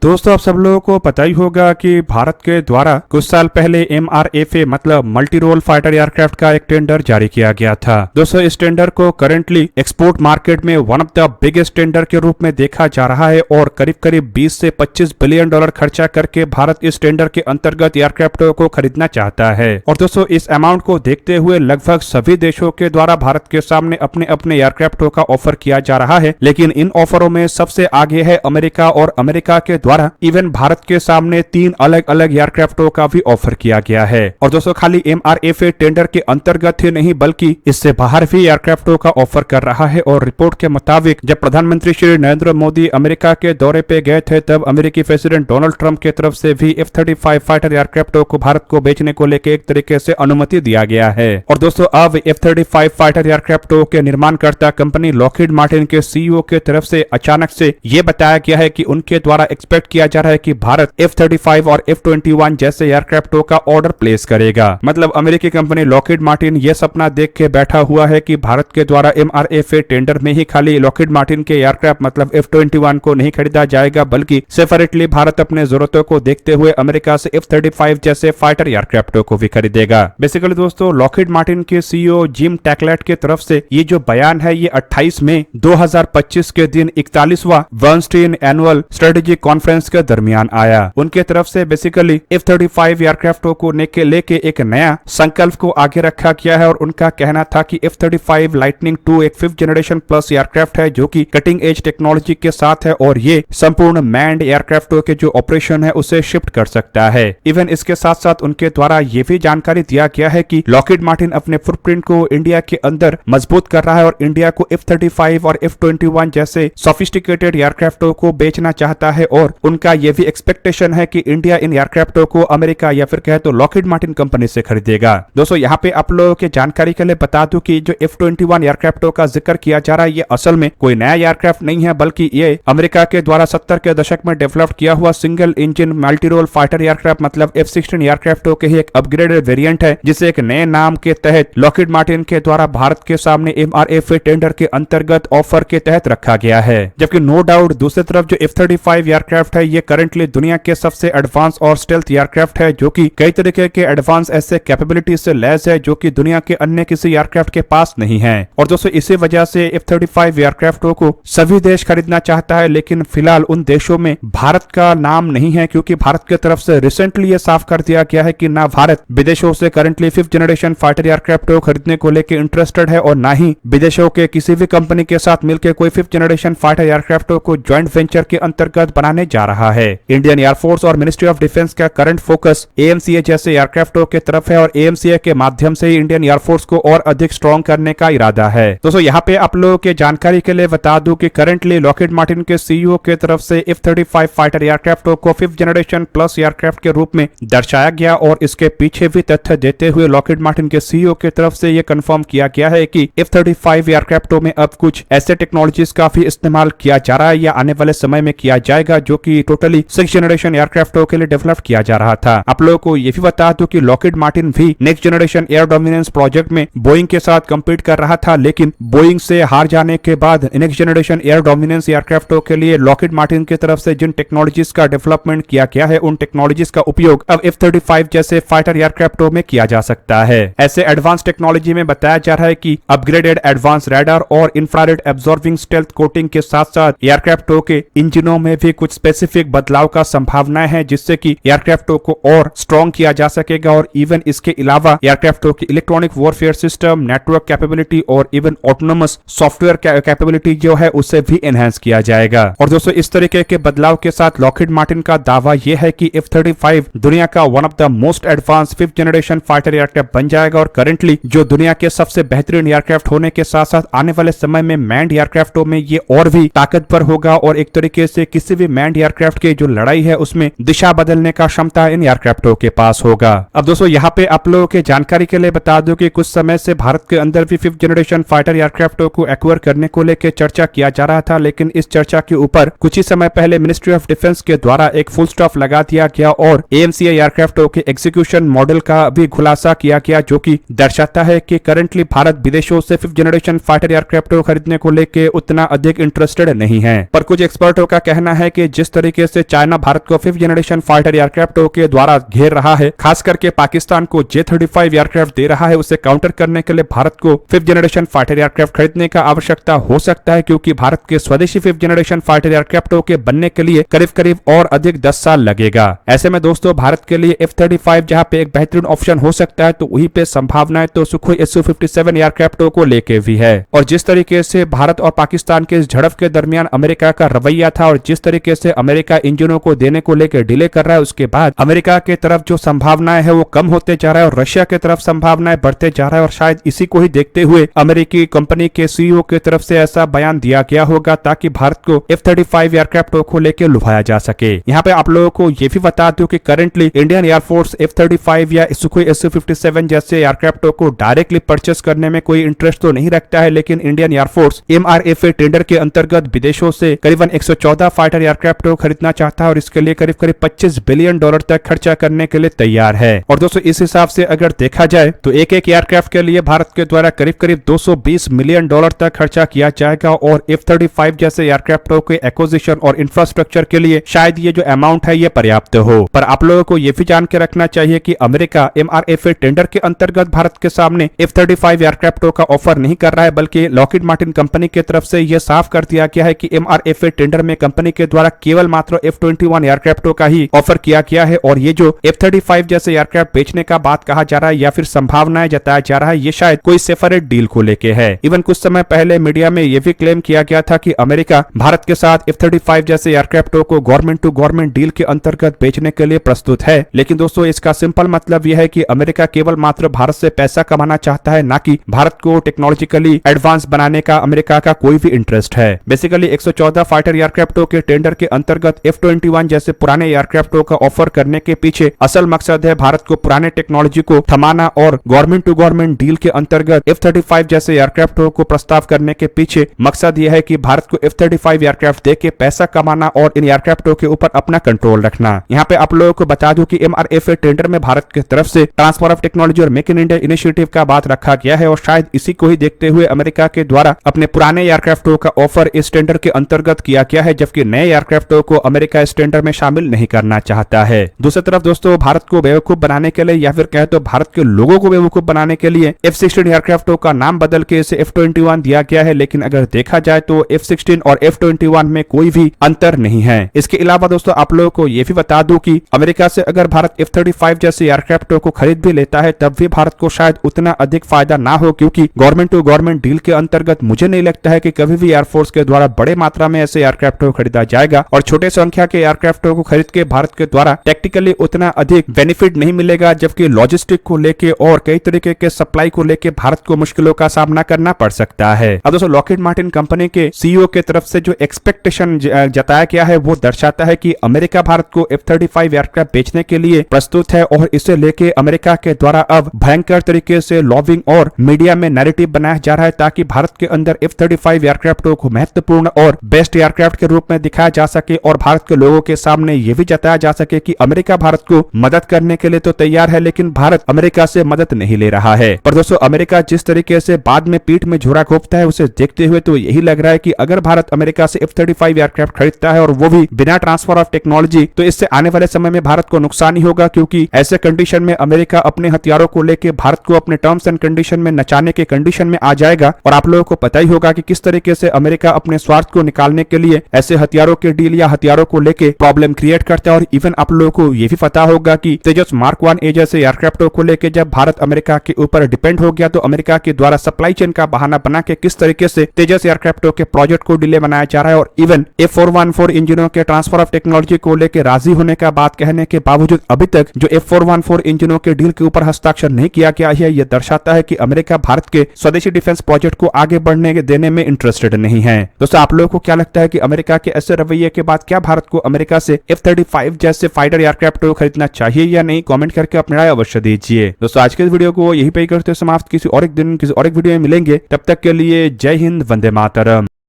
दोस्तों आप सब लोगों को पता ही होगा कि भारत के द्वारा कुछ साल पहले MRFA मतलब मल्टी रोल फाइटर एयरक्राफ्ट का एक टेंडर जारी किया गया था। दोस्तों इस टेंडर को करंटली एक्सपोर्ट मार्केट में one of the biggest tender के रूप में देखा जा रहा है और करीब करीब 20 से 25 बिलियन डॉलर खर्चा करके भारत इस टेंडर के अंतर्गत एयरक्राफ्टों को खरीदना चाहता है। और दोस्तों इस अमाउंट को देखते हुए लगभग सभी देशों के द्वारा भारत के सामने अपने अपने एयरक्राफ्टों का ऑफर किया जा रहा है, लेकिन इन ऑफरों में सबसे आगे है अमेरिका और अमेरिका के द्वारा इवन भारत के सामने 3 अलग अलग एयरक्राफ्टों का भी ऑफर किया गया है। और दोस्तों खाली MRFA टेंडर के अंतर्गत ही नहीं बल्कि इससे बाहर भी एयरक्राफ्टों का ऑफर कर रहा है। और रिपोर्ट के मुताबिक जब प्रधानमंत्री श्री नरेंद्र मोदी अमेरिका के दौरे पे गए थे तब अमेरिकी प्रेसिडेंट डोनाल्ड ट्रंप की तरफ से भी F-35 फाइटर एयरक्राफ्टों को भारत को बेचने को लेकर एक तरीके से अनुमति दिया गया है। और दोस्तों अब F-35 फाइटर एयरक्राफ्टों के निर्माणकर्ता कंपनी लॉकहीड मार्टिन के CEO के तरफ से अचानक से ये बताया गया है कि उनके द्वारा एक्सपेक्ट किया जा रहा है कि भारत F-35 और F-21 जैसे एयरक्राफ्टों का ऑर्डर प्लेस करेगा। मतलब अमेरिकी कंपनी लॉकहीड मार्टिन ये सपना देख के बैठा हुआ है कि भारत के द्वारा MRFA टेंडर में ही खाली लॉकहीड मार्टिन के एयरक्राफ्ट मतलब F-21 को नहीं खरीदा जाएगा बल्कि सेपरेटली भारत अपने जरूरतों को देखते हुए अमेरिका से F-35 जैसे फाइटर एयरक्राफ्टों को भी खरीदेगा। बेसिकली दोस्तों लॉकहीड मार्टिन के CEO जिम टैकलेट की तरफ से ये जो बयान है ये 28 मई 2025 के दिन 41वां बर्नस्टीन एनुअल स्ट्रेटेजिक कॉन्फ्रेंस के दरमियान आया। उनके तरफ से बेसिकली F-35 एयरक्राफ्टों को लेके एक नया संकल्प को आगे रखा गया है और उनका कहना था कि F-35 लाइटनिंग 2 एक 5th जनरेशन प्लस एयरक्राफ्ट है जो कि कटिंग एज टेक्नोलॉजी के साथ है और ये संपूर्ण मैन्ड एयरक्राफ्टों के जो ऑपरेशन है उसे शिफ्ट कर सकता है। इवन इसके साथ साथ उनके द्वारा ये भी जानकारी दिया गया है कि लॉकहीड मार्टिन अपने फुटप्रिंट को इंडिया के अंदर मजबूत कर रहा है और इंडिया को F-35 और F-21 जैसे सोफिस्टिकेटेड एयरक्राफ्टों को बेचना चाहता है। और उनका ये भी एक्सपेक्टेशन है कि इंडिया इन एयरक्राफ्टों को अमेरिका या फिर कहे तो लॉकहीड मार्टिन कंपनी से खरीदेगा। दोस्तों यहाँ पे आप लोगों के जानकारी के लिए बता दूं कि जो F-21 एयरक्राफ्टों का जिक्र किया जा रहा है ये असल में कोई नया एयरक्राफ्ट नहीं है बल्कि ये अमेरिका के द्वारा 70 के दशक में डेवलप किया हुआ single engine multi role fighter aircraft मतलब F-16 एयरक्राफ्टों के ही एक अपग्रेडेड वेरिएंट है जिसे एक नए नाम के तहत लॉकहीड मार्टिन के द्वारा भारत के सामने MRFA टेंडर के अंतर्गत ऑफर के तहत रखा गया है। जबकि नो डाउट दूसरी तरफ जो F-35 एयरक्राफ्ट है ये करंटली दुनिया के सबसे एडवांस और स्टेल्थ एयरक्राफ्ट है जो कि कई तरीके के एडवांस ऐसे कैपेबिलिटी से लैस है जो कि दुनिया के अन्य किसी एयरक्राफ्ट के पास नहीं है। और दोस्तों इसी वजह से F-35 एयरक्राफ्टों को सभी देश खरीदना चाहता है लेकिन फिलहाल उन देशों में भारत का नाम नहीं है क्योंकि भारत की तरफ से रिसेंटली ये साफ कर दिया गया है कि ना भारत विदेशों से currently 5th generation fighter aircraft को खरीदने को लेकर इंटरेस्टेड है और ना ही विदेशों के किसी भी कंपनी के साथ मिलकर कोई 5th जनरेशन फाइटर एयरक्राफ्टों को ज्वाइंट वेंचर के अंतर्गत बनाने जा रहा है। इंडियन एयरफोर्स और मिनिस्ट्री ऑफ डिफेंस का करंट फोकस AMCA जैसे एयरक्राफ्टों के तरफ है और AMCA के माध्यम से ही इंडियन एयरफोर्स को और अधिक स्ट्रॉन्ग करने का इरादा है। दोस्तों यहाँ पे आप लोगों के जानकारी के लिए बता दूं कि करंटली लॉकहीड मार्टिन के CEO के तरफ से F-35 फाइटर एयरक्राफ्टों को 5th जनरेशन प्लस एयरक्राफ्ट के रूप में दर्शाया गया और इसके पीछे भी तथ्य देते हुए लॉकहीड मार्टिन के CEO के तरफ से यह कंफर्म किया गया है कि F-35 एयरक्राफ्टों में अब कुछ ऐसे टेक्नोलॉजीज का भी इस्तेमाल किया जा रहा है या आने वाले समय में किया जाएगा जो कि टोटली 6th जनरेशन एयरक्राफ्टों के लिए डेवलप किया जा रहा था। आप लोगों को ये भी बता दूं कि लॉकहीड मार्टिन भी next generation air dominance project में बोइंग के साथ कम्पीट कर रहा था लेकिन बोइंग से हार जाने के बाद नेक्स्ट जनरेशन एयर डोमिनेंस एयरक्राफ्टों के लिए लॉकहीड मार्टिन की तरफ से जिन टेक्नोलॉजीज का डेवलपमेंट किया गया है उन टेक्नोलॉजीज का उपयोग अब F-35 जैसे फाइटर एयरक्राफ्टों में किया जा सकता है। ऐसे एडवांस टेक्नोलॉजी में बताया जा रहा है कि अपग्रेडेड एडवांस रडार और इंफ्रारेड एब्जॉर्बिंग स्टेल्थ कोटिंग के साथ साथ एयरक्राफ्टों के इंजनों में भी कुछ स्पेसिफिक बदलाव का संभावना है जिससे कि एयरक्राफ्टों को और स्ट्रॉन्ग किया जा सकेगा। और इवन इसके अलावा एयरक्राफ्टों की electronic warfare system, network capability और इवन ऑटोनोमस सॉफ्टवेयर कैपेबिलिटी जो है उसे भी एनहांस किया जाएगा। और दोस्तों इस तरीके के बदलाव के साथ लॉकहीड मार्टिन का दावा यह है कि F-35 दुनिया का one of the most advance 5th generation fighter aircraft बन जाएगा और करंटली जो दुनिया के सबसे बेहतरीन एयरक्राफ्ट होने के साथ साथ आने वाले समय में मैन्ड एयरक्राफ्टों में ये और भी ताकतवर होगा और एक तरीके से किसी भी मैन्ड एयरक्राफ्ट की जो लड़ाई है उसमें दिशा बदलने का क्षमता इन एयरक्राफ्टों के पास होगा। अब दोस्तों यहाँ पे आप लोगों के जानकारी के लिए बता दूं कि कुछ समय से भारत के अंदर भी 5th जनरेशन फाइटर एयरक्राफ्टों को एक्वायर करने को लेकर चर्चा किया जा रहा था लेकिन इस चर्चा के ऊपर कुछ ही समय पहले मिनिस्ट्री ऑफ डिफेंस के द्वारा एक फुल स्टॉप लगा दिया गया और AMCA एयरक्राफ्टों के एग्जीक्यूशन मॉडल का भी खुलासा किया गया जो कि दर्शाता है कि करंटली भारत विदेशों से 5th जनरेशन फाइटर एयरक्राफ्टों खरीदने को लेकर उतना अधिक इंटरेस्टेड नहीं है। पर कुछ एक्सपर्टों का कहना है कि जिस तरीके से चाइना भारत को 5th जनरेशन फाइटर एयरक्राफ्टों के द्वारा घेर रहा है, खास करके पाकिस्तान को J-35 एयरक्राफ्ट दे रहा है, उसे काउंटर करने के लिए भारत को 5th जनरेशन फाइटर एयरक्राफ्ट खरीदने का आवश्यकता हो सकता है, क्योंकि भारत के स्वदेशी 5th जनरेशन फाइटर एयरक्राफ्टों के बनने के लिए करीब करीब और अधिक 10 साल लगेगा। ऐसे में दोस्तों भारत के लिए F-35 जहां पे एक बेहतरीन ऑप्शन हो सकता है, तो वहीं पे संभावनाएं तो सुखोई Su-57 एयरक्राफ्टों को लेके भी है। और जिस तरीके से भारत और पाकिस्तान के इस झड़प के दरमियान अमेरिका का रवैया था और जिस तरीके से अमेरिका इंजनों को देने को लेकर डिले कर रहा है, उसके बाद अमेरिका के तरफ जो संभावनाएं है वो कम होते जा रहा है और रशिया के तरफ संभावनाएं बढ़ते जा रहा है। और शायद इसी को ही देखते हुए अमेरिकी कंपनी के सीईओ की तरफ से ऐसा बयान दिया गया होगा ताकि भारत को F-35 एयरक्राफ्टों को लेकर लुभाया जा सके। यहाँ पे आप लोगों को ये भी बता दूं कि करंटली इंडियन एयरफोर्स F-35 या सुखोई Su-57 जैसे एयरक्राफ्टों को डायरेक्टली परचेस करने में कोई इंटरेस्ट तो नहीं रखता है, लेकिन इंडियन एयरफोर्स MRFA टेंडर के अंतर्गत विदेशों से करीबन 114 फाइटर एयरक्राफ्ट खरीदना चाहता है और इसके लिए करीब करीब $25 बिलियन तक खर्चा करने के लिए तैयार है। और दोस्तों इस हिसाब से अगर देखा जाए तो एक एक एयरक्राफ्ट के लिए भारत के द्वारा करीब करीब $220 मिलियन तक खर्चा किया जाएगा और F-35 जैसे एयरक्राफ्टों के एक्विजिशन और इंफ्रास्ट्रक्चर के लिए शायद ये जो अमाउंट है ये पर्याप्त हो। पर आप लोगों को ये भी जान के रखना चाहिए कि अमेरिका MRFA टेंडर के अंतर्गत भारत के सामने F-35 एयरक्राफ्टों का ऑफर नहीं कर रहा है, बल्कि लॉकहीड मार्टिन कंपनी की तरफ से यह साफ कर दिया गया है कि MRFA टेंडर में कंपनी के द्वारा केवल मात्र F-21 एयरक्राफ्टों का ही ऑफर किया गया है। और ये जो F-35 जैसे एयरक्राफ्ट बेचने का बात कहा जा रहा है या फिर संभावनाएं जताया जा रहा है, ये शायद कोई सेपरेट डील को लेके है। इवन कुछ समय पहले मीडिया में यह भी क्लेम किया गया था कि अमेरिका भारत के साथ F-35 जैसे एयरक्राफ्टों को गवर्नमेंट टू गवर्नमेंट डील के अंतर्गत बेचने के लिए प्रस्तुत है। लेकिन दोस्तों इसका सिंपल मतलब यह है कि अमेरिका केवल मात्र भारत से पैसा कमाना चाहता है, ना कि भारत को टेक्नोलॉजिकली एडवांस बनाने का अमेरिका का कोई भी इंटरेस्ट है। बेसिकली 114 फाइटर एयरक्राफ्टों के टेंडर के अंतर्गत F-21 जैसे पुराने एयरक्राफ्टों का ऑफर करने के पीछे असल मकसद है भारत को पुराने टेक्नोलॉजी को थमाना और गवर्नमेंट टू गवर्नमेंट डील के अंतर्गत F-35 जैसे एयरक्राफ्टों को प्रस्ताव करने के पीछे मकसद यह है कि भारत को F-35 एयरक्राफ्ट देके पैसा कमाना और इन एयरक्राफ्टों के ऊपर अपना कंट्रोल रखना। यहाँ पे आप लोगों को बता दूं कि MRFA टेंडर में भारत की तरफ से ट्रांसफर ऑफ टेक्नोलॉजी और मेक इन इंडिया इनिशिएटिव का बात रखा गया है और शायद इसी को ही देखते हुए अमेरिका के द्वारा अपने पुराने एयरक्राफ्टों का ऑफर इस टेंडर के अंतर्गत किया गया है, जबकि नए एयरक्राफ्टों को अमेरिका इस टेंडर में शामिल नहीं करना चाहता है। दूसरी तरफ दोस्तों भारत को बेवकूफ बनाने के लिए या फिर कहे तो भारत के लोगों को बेवकूफ बनाने के लिए F-16 एयरक्राफ्टों का नाम बदल के इसे F-21 दिया गया है, लेकिन अगर देखा जाए तो F-16 और F-21 में कोई भी अंतर नहीं है। इसके अलावा दोस्तों आप लोगों को यह भी बता दूं कि अमेरिका से अगर भारत F-35 जैसे एयरक्राफ्टों को खरीद भी लेता है तब भी भारत को शायद उतना अधिक फायदा ना हो, क्योंकि गवर्नमेंट टू गवर्नमेंट डील के अंतर्गत मुझे नहीं लगता है कि कभी भी एयरफोर्स के द्वारा बड़े मात्रा में ऐसे एयरक्राफ्टों को खरीदा जाएगा और छोटे संख्या के एयरक्राफ्टों को खरीद के भारत के द्वारा टेक्निकली उतना अधिक बेनिफिट नहीं मिलेगा, जबकि लॉजिस्टिक को लेके और कई तरीके के सप्लाई को लेके भारत को मुश्किलों का सामना करना पड़ सकता है। अब दोस्तों लॉकहीड मार्टिन कंपनी के सीईओ के तरफ से जो एक्सपेक्टेशन जताया गया है वो दर्शाता है कि अमेरिका भारत को F-35 एयरक्राफ्ट बेचने के लिए प्रस्तुत है और इसे लेके अमेरिका के द्वारा अब भयंकर तरीके से लॉबिंग और मीडिया में नैरेटिव बनाया जा रहा है ताकि भारत के अंदर F-35 एयरक्राफ्टों को महत्वपूर्ण और बेस्ट एयरक्राफ्ट के रूप में दिखाया जा सके और भारत के लोगों के सामने ये भी जताया जा सके कि अमेरिका भारत को मदद करने के लिए तो तैयार है, लेकिन भारत अमेरिका से मदद नहीं ले रहा है। पर दोस्तों अमेरिका जिस तरीके से बाद में पीठ में झोरा घोंपता है उसे देखते हुए तो यही लग रहा है कि अगर भारत अमेरिका से F-35 एयरक्राफ्ट खरीदता है और वो भी बिना ट्रांसफर ऑफ टेक्नोलॉजी, तो इससे आने वाले समय में भारत को नुकसान ही होगा, क्योंकि ऐसे कंडीशन में अमेरिका अपने हथियारों को लेकर भारत को अपने टर्म्स एंड कंडीशन में नचाने के कंडीशन में आ जाएगा। और आप लोगों को पता ही होगा कि किस तरीके से अमेरिका अपने स्वार्थ को निकालने के लिए ऐसे हथियारों के डील या हथियारों को लेकर प्रॉब्लम क्रिएट करता है। और इवन आप लोगों को यह भी पता होगा कि तेजस मार्क 1 जैसे एयरक्राफ्टों को लेकर जब भारत अमेरिका के ऊपर डिपेंड हो गया तो अमेरिका के द्वारा सप्लाई चेन का बहाना बना के किस तरीके से तेजस एयरक्राफ्टों के प्रोजेक्ट को डिले बनाया जा रहा है। और इवन F-414 इंजनों के ट्रांसफर ऑफ टेक्नोलॉजी को लेकर राजी होने का बात कहने के बावजूद अभी तक जो F-414 इंजनों के डील के ऊपर हस्ताक्षर नहीं किया गया है, यह दर्शाता है कि अमेरिका भारत के स्वदेशी डिफेंस प्रोजेक्ट को आगे बढ़ने देने में इंटरेस्टेड नहीं है। दोस्तों आप लोगों को क्या लगता है कि अमेरिका के ऐसे रवैये के बाद क्या भारत को अमेरिका से F-35 जैसे फाइटर एयरक्राफ्ट को खरीदना चाहिए या नहीं? कमेंट करके अपनी राय अवश्य दीजिए। दोस्तों आज के इस वीडियो को यहीं पे करते समाप्त, किसी और एक दिन किसी और एक वीडियो में मिलेंगे, तब तक के लिए जय हिंद, वंदे मातरम।